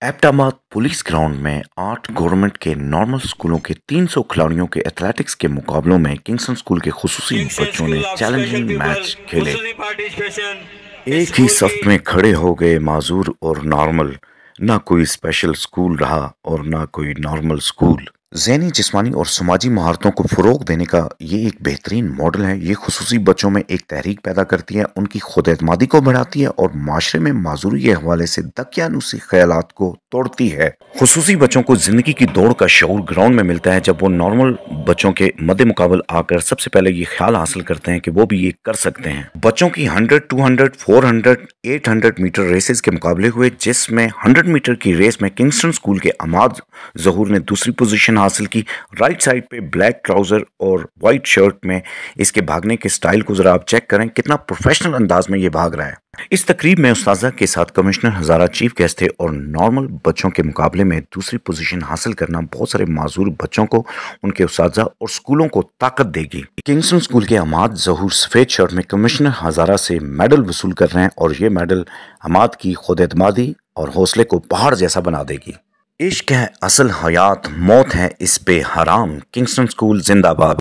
Abbottabad police ground में 8 government के normal स्कूलों के 300 खिलाड़ियों के एथलेटिक्स के मुकाबलों में किंगस्टन स्कूल के खुसूसी बच्चों ने चैलेंजिंग मैच खेले। एक ही सफ में खड़े हो गए माजूर और नॉर्मल। ना कोई स्पेशल स्कूल रहा और ना कोई नॉर्मल स्कूल। ज़हनी, जिस्मानी और समाजी महारतों को फ़रोग़ देने का ये एक बेहतरीन मॉडल है। ये खुसूसी बच्चों में एक तहरीक पैदा करती है, उनकी खुद एतमादी को बढ़ाती है और माशरे में माजूरी के हवाले से दकियानुसी ख्यालात को तोड़ती है। खुसूसी बच्चों को ज़िंदगी की दौड़ का शऊर ग्राउंड में मिलता है जब वो नॉर्मल बच्चों के मद्दे मुकाबल आकर सबसे पहले ये ख्याल हासिल करते हैं कि वो भी ये कर सकते हैं। बच्चों की 100, 200, 400, 800 मीटर रेसेस के मुकाबले हुए, जिसमें 100 मीटर की रेस में किंगस्टन स्कूल के अमाद ज़हूर ने दूसरी पोजीशन हासिल की। राइट साइड पे ब्लैक ट्राउजर और वाइट शर्ट में इसके भागने के स्टाइल को जरा आप चेक करें, कितना प्रोफेशनल अंदाज में ये भाग रहा है। इस तकरीब में उस्ताजा के साथ कमिश्नर हजारा चीफ गेस्ट थे और नॉर्मल बच्चों के मुकाबले में दूसरी पोजीशन हासिल करना बहुत सारे माजूर बच्चों को, उनके उस्ताजा और स्कूलों को ताकत देगी। किंगस्टन स्कूल के अमाद ज़हूर सफेद शर्ट में कमिश्नर हजारा से मेडल वसूल कर रहे हैं और ये मेडल अमाद की खुद एतमादी और हौसले को पहाड़ जैसा बना देगी। इश्क है असल हयात, मौत है इस पे हराम। किंगस्टन स्कूल जिंदाबाद।